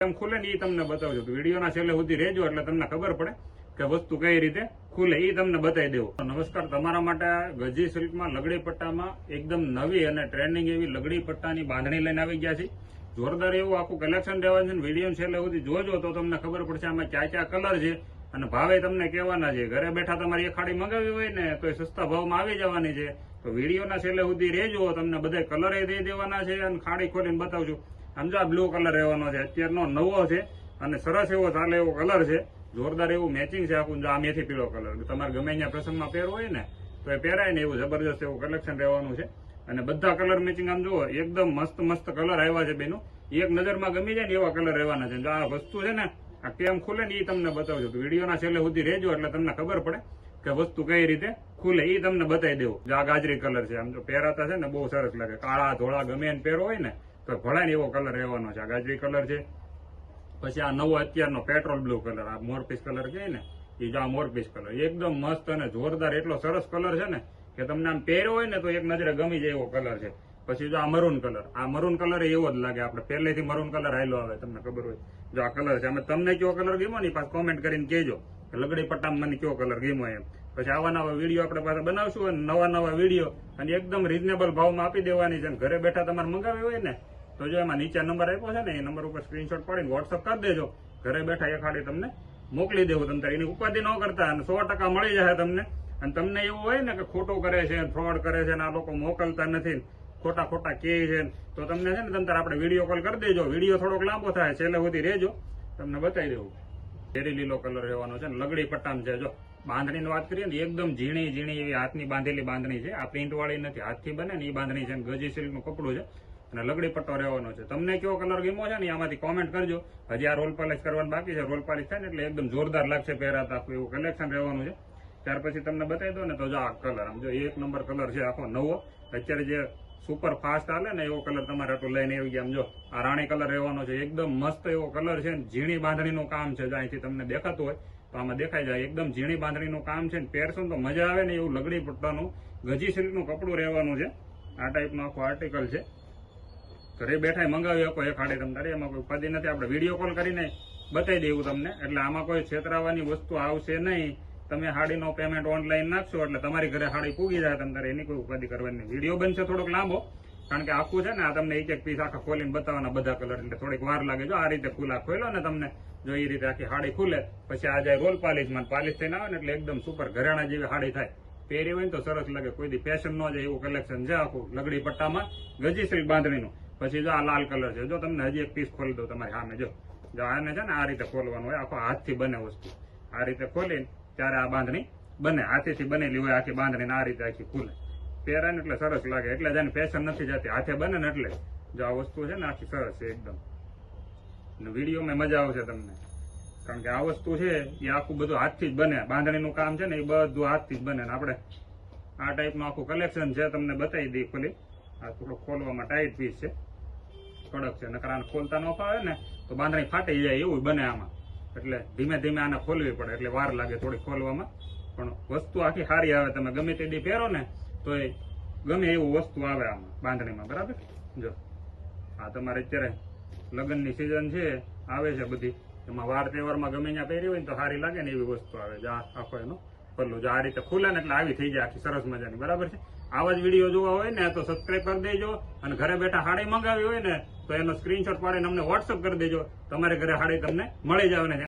કેમ ખુલે ને એ તમને બતાવજો. વિડીયોના છેલ્લે સુધી રહેજો એટલે તમને ખબર પડે કે વસ્તુ કઈ રીતે ખુલે એ તમને બતાવી દેવું. નમસ્કાર, તમારા માટે ગજી સિલ્કમાં લગડી પટ્ટામાં એકદમ નવી અને ટ્રેન્ડિંગ એવી લગડી પટ્ટાની બાંધણી લઈને આવી ગયા છે. જોરદાર એવું આખું કલેક્શન રહેવાનું છે. વિડીયો છેલ્લે સુધી જોજો તો તમને ખબર પડશે આમાં ક્યાં કલર છે અને ભાવે તમને કહેવાના છે. ઘરે બેઠા તમારી એક ખાડી મંગાવી હોય ને તો એ સસ્તા ભાવમાં આવી જવાની છે. તો વિડીયોના છેલ્લે સુધી રહેજો, તમને બધા કલર દઈ દેવાના છે અને ખાડી ખોલીને બતાવજો. સમજો આ બ્લુ કલર રહેવાનો છે, અત્યારનો નવો છે અને સરસ એવો ચાલે એવો કલર છે. જોરદાર એવું મેચિંગ છે આખું. આ મેથી પીળો કલર તમારે ગમે ત્યાં પ્રસંગમાં પહેરવો હોય ને તો એ પહેરાય ને એવું જબરજસ્ત એવું કલેક્શન રહેવાનું છે. અને બધા કલર મેચિંગ આમ જુઓ એકદમ મસ્ત કલર આવ્યા છે બેનો. એક નજરમાં ગમી જાય ને એવા કલર રહેવાના છે. આ વસ્તુ છે ને આ કેમ ખુલે ને એ તમને બતાવજો. વિડીયોના છેલ્લે સુધી રહેજો એટલે તમને ખબર પડે કે વસ્તુ કઈ રીતે ખુલે એ તમને બતાવી દેવું. આ ગાજરી કલર છે, આમ તો પહેરાતા છે ને બહુ સરસ લાગે. કાળા ધોળા ગમે એને પહેરો હોય ને તો ભળાય ને એવો કલર રહેવાનો છે. આ ગાજરી કલર છે. પછી આ નવો અત્યારનો પેટ્રોલ બ્લુ કલર, આ મોરપીસ કલર કહે ને એ જો આ મોરપીસ કલર એકદમ મસ્ત અને જોરદાર એટલો સરસ કલર છે ને કે તમને આમ પહેર્યો હોય ને તો એક નજરે ગમી જાય એવો કલર છે. પછી જો આ મરૂન કલર, આ મરૂન કલર એવો જ લાગે. આપણે પહેલેથી મરૂન કલર આવેલો આવે, તમને ખબર હોય. જો આ કલર છે, અમે તમને કયો કલર ગમ્યો ને પાછું કોમેન્ટ કરીને કહેજો કે લગડી પટ્ટામાં મને કયો કલર ગમ્યો એમ. પછી આવા નવા વિડીયો આપણે પાછા બનાવશું અને નવા વિડીયો અને એકદમ રીઝનેબલ ભાવમાં આપી દેવાની છે. ઘરે બેઠા તમારે મંગાવી હોય ને તો જો એમાં નીચે નંબર આપ્યો છે ને એ નંબર ઉપર સ્ક્રીનશોટ પાડીને વોટ્સઅપ કરી દેજો. ઘરે બેઠા એ ખાડી તમને મોકલી દેવું. તમે એની ઉપાધિ ન કરતા અને 100% મળી જાય તમને. અને તમને એવું હોય ને કે ખોટું કરે છે, ફ્રોડ કરે છે ને આ લોકો મોકલતા નથી, ખોટા કહે છે, તો તમને છે ને તમે આપણે વિડીયો કોલ કરી દેજો. વિડીયો થોડોક લાંબો થાય, છેલ્લે સુધી રહેજો, તમને બતાવી દેવું. ઝેરી લીલો કલર રહેવાનો છે ને લગડી પટ્ટામાં છે. જો બાંધણીની વાત કરીએ ને એકદમ ઝીણી એવી હાથની બાંધેલી બાંધણી છે. આ પ્રિન્ટ વાળી નથી, હાથથી બને ને એ બાંધણી છે. ગજી સિલ્કનું કપડું છે અને લગડી પટ્ટો રહેવાનો છે. તમને કયો કલર ગમ્યો છે ને આમાંથી કોમેન્ટ કરજો. હજી આ રોલ પોલિશ કરવાનું બાકી છે. રોલ પોલિશ થાય ને એટલે એકદમ જોરદાર લાગશે પહેરાતા. આખું એવું કલેક્શન રહેવાનું છે. ત્યાર પછી તમને બતાવી દો ને તો જો આ કલર આમ જો એક નંબર કલર છે આખો નવો. અત્યારે જે સુપર ફાસ્ટ હાલે ને એવો કલર તમારે આટલું લઈને આવી ગયા. આમ જો આ રાણી કલર રહેવાનો છે. એકદમ મસ્ત એવો કલર છે. ઝીણી બાંધણીનું કામ છે. અહીંથી તમને દેખાતું હોય તો આમાં દેખાઈ જાય. એકદમ ઝીણી બાંધણીનું કામ છે. પહેરશો તો મજા આવે ને એવું લગડી પટ્ટાનું ગજી સિલ્કનું કપડું રહેવાનું છે. આ ટાઈપનું આખું આર્ટિકલ છે. ઘરે બેઠા મંગાવી શકો એક ખાડી તમને. એમાં કોઈ ઉપાધિ નથી. આપણે વિડીયો કોલ કરીને બતાવી દેવું તમને. એટલે આમાં કોઈ છેતરાવાની વસ્તુ આવશે નહીં. તમે હાડીનો પેમેન્ટ ઓનલાઈન નાખશો એટલે તમારી ઘરે હાડી પૂગી જાય. તમારે એની કોઈ ઉપાધિ કરવાની. વિડીયો બનશે થોડોક લાંબો કારણ કે આખું છે ને આ તમને એક પીસ આખા ખોલીને બતાવવાના બધા કલર એટલે થોડીક વાર લાગે. જો આ રીતે ખોલો ને તમને જો એ રીતે આખી હાડી ખુલે પછી આ જાય રોલ પાલિશમાં પાલિશ થઈને આવે ને એટલે એકદમ સુપર ઘરેણા જેવી હાડી થાય. પહેરી હોય ને તો સરસ લાગે. કોઈ દી ફેશન ન જાય એવું કલેક્શન છે આખું લગડી પટ્ટામાં ગજી સિલ્ક બાંધણીનું. પછી જો આ લાલ કલર છે. જો તમને હજી એક પીસ ખોલી દઉં તમારી સામે. જો આને છે ને આ રીતે ખોલવાનું હોય. આખો હાથથી બને વસ્તુ. આ રીતે ખોલીને ત્યારે આ બાંધણી બને. હાથેથી બનેલી હોય આખી બાંધણી. આ રીતે આખી ખુલે પહેરાય ને એટલે સરસ લાગે. એટલે જ આની ફેશન નથી જતી. હાથે બને ને એટલે જો આ વસ્તુ છે ને આખી સરસ છે એકદમ. વિડીયોમાં મજા આવશે તમને કારણ કે આ વસ્તુ છે એ આખું બધું હાથથી જ બને. બાંધણીનું કામ છે ને એ બધું હાથથી જ બને. આપણે આ ટાઈપનું આખું કલેક્શન છે તમને બતાવી દઈ ખોલી. આ થોડું ખોલવામાં ટાઈટ પીસ છે, કડક છે. નકર આને ખોલતા ન ફાવે ને તો બાંધણી ફાટી જાય એવું બને આમાં. એટલે ધીમે આને ખોલવી પડે એટલે વાર લાગે થોડી ખોલવામાં. પણ વસ્તુ આખી સારી આવે. તમે ગમે તે દી પહેરો ને તો એ ગમે એવું વસ્તુ આવે આમાં બાંધણીમાં. બરાબર. જો આ તમારે અત્યારે લગ્નની સિઝન છે આવે છે બધી, એમાં વાર તહેવારમાં ગમે ત્યાં પહેરી હોય ને તો સારી લાગે ને એવી વસ્તુ આવે. જો આખો એનો પલ્લું જો આ રીતે ખુલે ને એટલે આવી થઈ જાય આખી સરસ મજાની. બરાબર છે. આવા જ વિડીયો જોવા હોય ને તો સબસ્ક્રાઇબ કરી દેજો. અને ઘરે બેઠા હાડી મંગાવી હોય ને તો એનો સ્ક્રીનશોટ પાડીને અમને વોટ્સઅપ કરી દેજો. તમારે ઘરે હાડી તમને મળી જ આવે ને